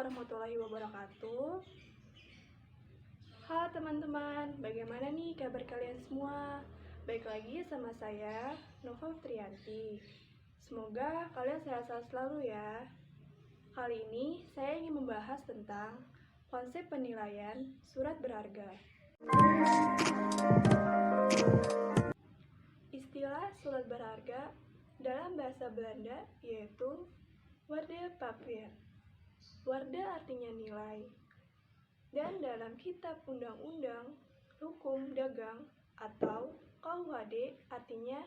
warahmatullahi wabarakatuh. Halo teman-teman, bagaimana nih kabar kalian semua? Baik lagi sama saya, Nova Trianti. Semoga kalian sehat-sehat selalu ya. Kali ini saya ingin membahas tentang konsep penilaian surat berharga. Istilah surat berharga dalam bahasa Belanda yaitu waardepapier. Waarde artinya nilai. Dan dalam kitab undang-undang hukum dagang atau KUHD artinya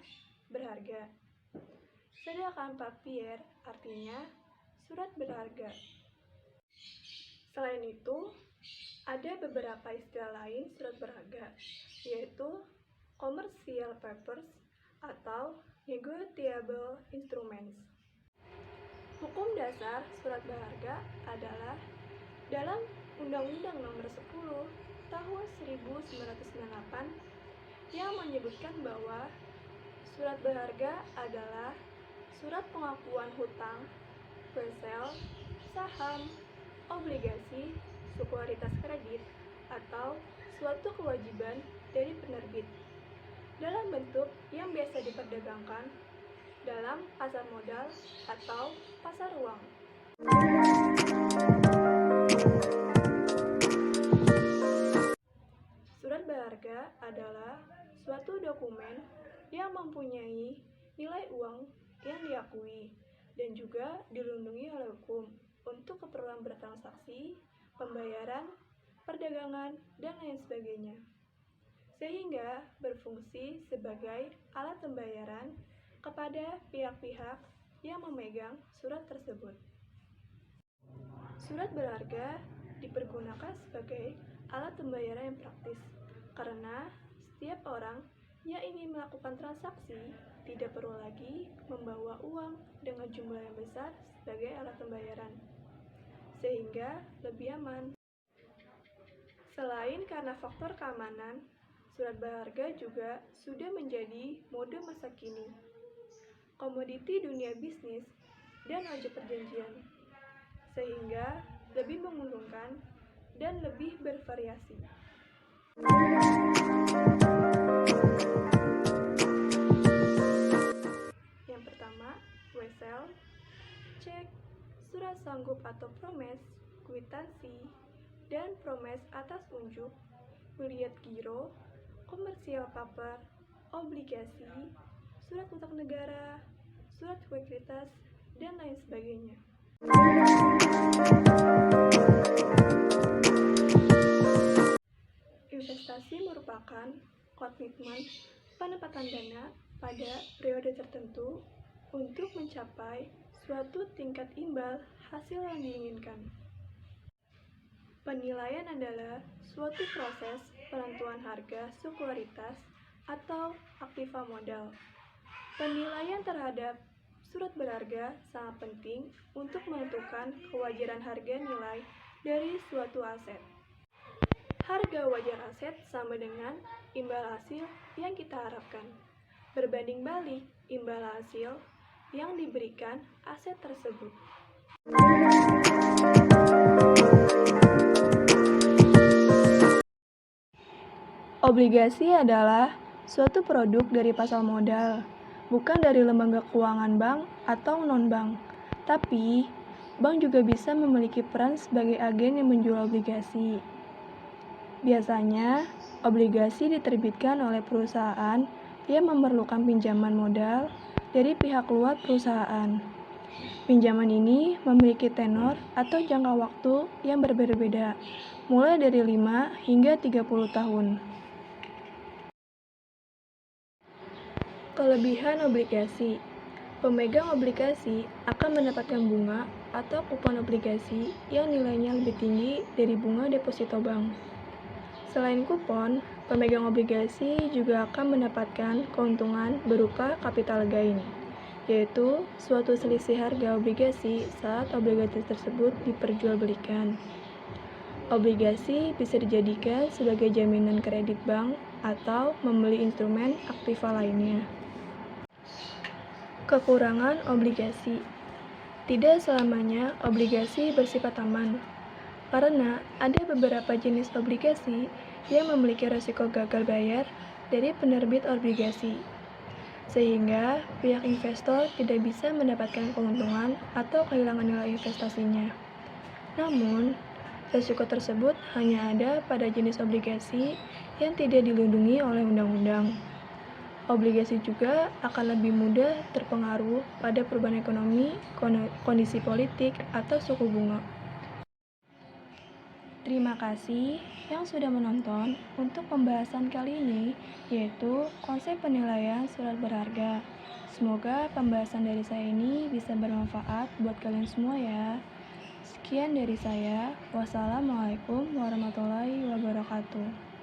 berharga. Sedangkan papier artinya surat berharga. Selain itu, ada beberapa istilah lain surat berharga, yaitu commercial papers atau negotiable instruments. Hukum dasar surat berharga adalah dalam Undang-Undang Nomor 10 Tahun 1998 yang menyebutkan bahwa surat berharga adalah surat pengakuan hutang, presel, saham, obligasi, sekuritas kredit, atau suatu kewajiban dari penerbit dalam bentuk yang biasa diperdagangkan dalam pasar modal atau pasar uang. Surat berharga adalah suatu dokumen yang mempunyai nilai uang yang diakui dan juga dilindungi oleh hukum untuk keperluan bertransaksi, pembayaran, perdagangan, dan lain sebagainya, sehingga berfungsi sebagai alat pembayaran kepada pihak-pihak yang memegang surat tersebut. Surat berharga dipergunakan sebagai alat pembayaran yang praktis karena setiap orang yang ingin melakukan transaksi tidak perlu lagi membawa uang dengan jumlah yang besar sebagai alat pembayaran, sehingga lebih aman. Selain karena faktor keamanan, surat berharga juga sudah menjadi mode masa kini, komoditi dunia bisnis dan ojek perjanjian, sehingga lebih menguntungkan dan lebih bervariasi. Yang pertama, wesel, cek, surat sanggup atau promes, kwitansi, dan promes atas unjuk, biliet giro, komersial paper, obligasi, surat utang negara, surat kuitas, dan lain sebagainya. Investasi merupakan komitmen penempatan dana pada periode tertentu untuk mencapai suatu tingkat imbal hasil yang diinginkan. Penilaian adalah suatu proses penentuan harga sekuritas atau aktiva modal. Penilaian terhadap surat berharga sangat penting untuk menentukan kewajaran harga nilai dari suatu aset. Harga wajar aset sama dengan imbal hasil yang kita harapkan, berbanding balik imbal hasil yang diberikan aset tersebut. Obligasi adalah suatu produk dari pasar modal, bukan dari lembaga keuangan bank atau non-bank. Tapi, bank juga bisa memiliki peran sebagai agen yang menjual obligasi. Biasanya, obligasi diterbitkan oleh perusahaan yang memerlukan pinjaman modal dari pihak luar perusahaan. Pinjaman ini memiliki tenor atau jangka waktu yang berbeda-beda, mulai dari 5 hingga 30 tahun. Kelebihan obligasi. Pemegang obligasi akan mendapatkan bunga atau kupon obligasi yang nilainya lebih tinggi dari bunga deposito bank. Selain kupon, pemegang obligasi juga akan mendapatkan keuntungan berupa capital gain, yaitu suatu selisih harga obligasi saat obligasi tersebut diperjualbelikan. Obligasi bisa dijadikan sebagai jaminan kredit bank atau membeli instrumen aktiva lainnya. Kekurangan obligasi. Tidak selamanya obligasi bersifat aman, karena ada beberapa jenis obligasi yang memiliki risiko gagal bayar dari penerbit obligasi, sehingga pihak investor tidak bisa mendapatkan keuntungan atau kehilangan nilai investasinya. Namun, risiko tersebut hanya ada pada jenis obligasi yang tidak dilindungi oleh undang-undang. Obligasi juga akan lebih mudah terpengaruh pada perubahan ekonomi, kondisi politik, atau suku bunga. Terima kasih yang sudah menonton untuk pembahasan kali ini, yaitu konsep penilaian surat berharga. Semoga pembahasan dari saya ini bisa bermanfaat buat kalian semua ya. Sekian dari saya. Wassalamualaikum warahmatullahi wabarakatuh.